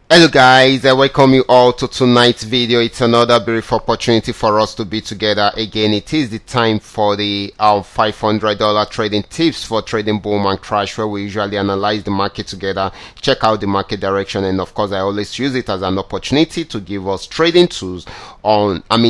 Hello guys, I welcome you all to tonight's video. It's another beautiful opportunity for us to be together again. It is the time for the $500 trading tips for trading boom and crash, where we usually analyze the market together, check out the market direction, and of course I always use it as an opportunity to give us trading tools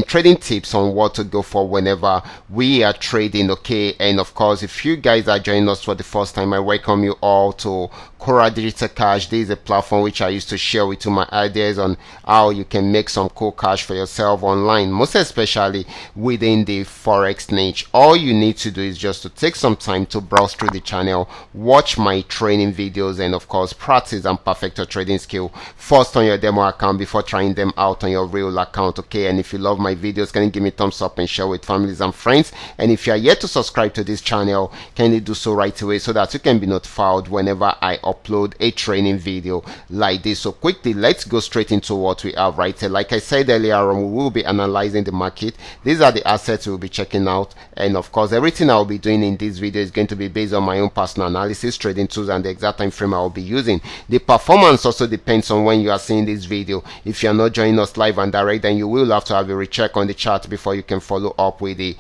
trading tips on what to go for whenever we are trading. Okay, and of course if you guys are joining us for the first time, I welcome you all to Qora Digital Cash. This is a platform which I used to share with you my ideas on how you can make some cool cash for yourself online, most especially within the forex niche. All you need to do is just to take some time to browse through the channel, watch my training videos, and of course practice and perfect your trading skill first on your demo account before trying them out on your real account. Okay, and if you love my videos, can you give me a thumbs up and share with families and friends? And if you are yet to subscribe to this channel, can you do so right away so that you can be notified whenever I upload a training video like this. So quickly, let's go straight into what we have right here. Like I said earlier on, we will be analyzing the market. These are the assets we'll be checking out, and of course everything I'll be doing in this video is going to be based on my own personal analysis, trading tools, and the exact time frame I'll be using. The performance also depends on when you are seeing this video. If you're not joining us live and direct, then you will have to have a recheck on the chart before you can follow up with the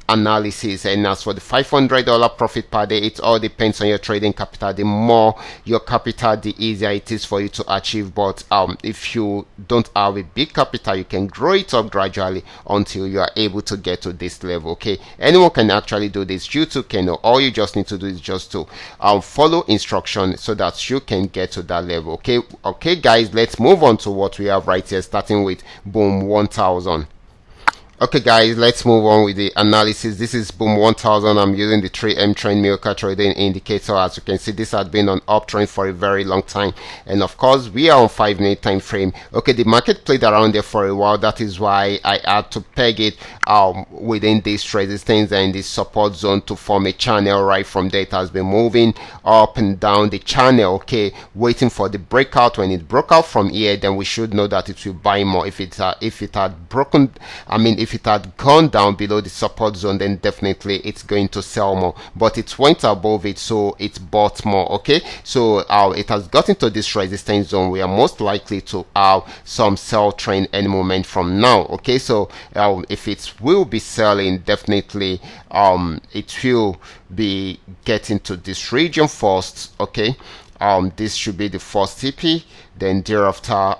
analysis. And as for the $500 profit per day, it all depends on your trading capital. The more your capital, the easier it is for you to achieve. But if you don't have a big capital, you can grow it up gradually until you are able to get to this level. Okay, anyone can actually do this. You too can. All you just need to do is just to follow instruction so that you can get to that level. Okay guys, let's move on to what we have right here, starting with boom 1000. Okay guys, let's move on with the analysis. This is boom 1000. I'm using the 3M trend Milka trading indicator. As you can see, this had been on uptrend for a very long time, and of course we are on 5-minute time frame. Okay, the market played around there for a while. That is why I had to peg it within this resistance and this support zone to form a channel. Right from there, it has been moving up and down the channel, okay, waiting for the breakout. When it broke out from here, then we should know that it will buy more. If it had broken, if it had gone down below the support zone, then definitely it's going to sell more. But it went above it, so it bought more. Okay, so it has got into this resistance zone. We are most likely to have some sell trend any moment from now. Okay, so if it will be selling, definitely it will be getting to this region first. Okay, this should be the first TP, then thereafter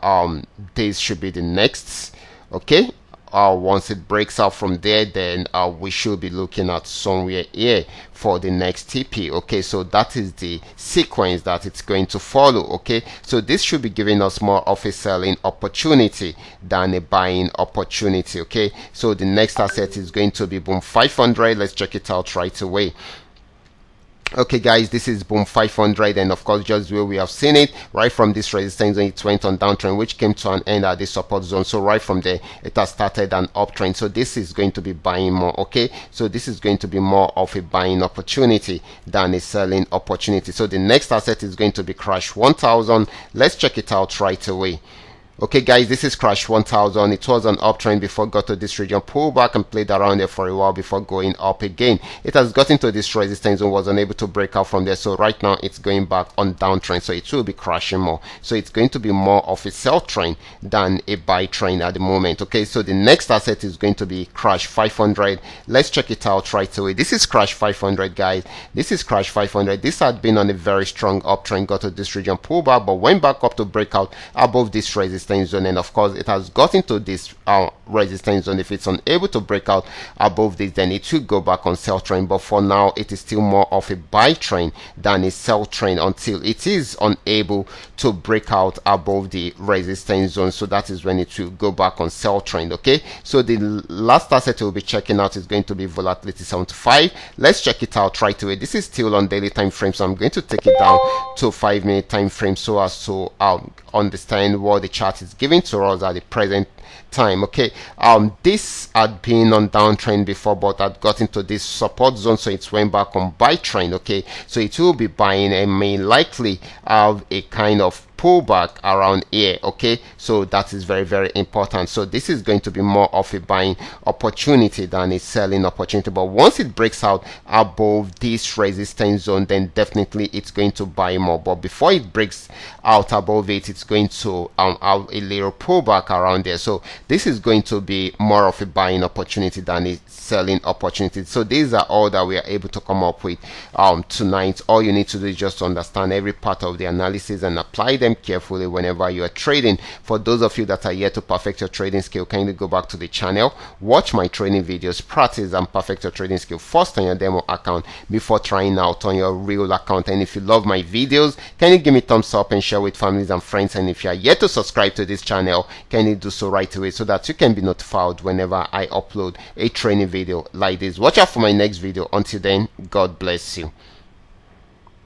this should be the next. Okay, once it breaks out from there, then we should be looking at somewhere here for the next TP. Okay, so that is the sequence that it's going to follow. Okay, so this should be giving us more of a selling opportunity than a buying opportunity. Okay, so the next asset is going to be boom 500. Let's check it out right away. Okay guys, this is boom 500, and of course just where we have seen it right from this resistance zone, it went on downtrend, which came to an end at the support zone. So right from there it has started an uptrend, so this is going to be buying more. Okay, so this is going to be more of a buying opportunity than a selling opportunity. So the next asset is going to be crash 1000. Let's check it out right away. Okay guys, this is crash 1000. It was an uptrend before it got to this region, pulled back and played around there for a while before going up again. It has got into this resistance and was unable to break out from there, so right now it's going back on downtrend, so it will be crashing more. So it's going to be more of a sell trend than a buy trend at the moment. Okay, so the next asset is going to be crash 500. Let's check it out right away. This is crash 500 guys. This is crash 500. This had been on a very strong uptrend, got to this region, pulled back, but went back up to break out above this resistance zone, and of course it has got into this resistance zone. If it's unable to break out above this, then it should go back on sell trend, but for now it is still more of a buy trend than a sell trend until it is unable to break out above the resistance zone. So that is when it will go back on sell trend. Okay, so the last asset we'll be checking out is going to be volatility 75. Let's check it out right away. This is still on daily time frame, so I'm going to take it down to 5-minute time frame so as to understand what the chart is giving to us at the present time. Okay, this had been on downtrend before, but had got into this support zone, so it went back on buy trend. Okay, so it will be buying and may likely have a kind of pullback around here. Okay, so that is very, very important. So this is going to be more of a buying opportunity than a selling opportunity, but once it breaks out above this resistance zone, then definitely it's going to buy more. But before it breaks out above it, it's going to have a little pullback around there. So this is going to be more of a buying opportunity than a selling opportunity. So these are all that we are able to come up with tonight. All you need to do is just understand every part of the analysis and apply them carefully whenever you are trading. For those of you that are yet to perfect your trading skill, kindly go back to the channel, watch my training videos, practice and perfect your trading skill first on your demo account before trying out on your real account. And if you love my videos, can you give me thumbs up and share with families and friends? And if you are yet to subscribe to this channel, can you do so right away so that you can be notified whenever I upload a training video like this. Watch out for my next video. Until then, God bless you.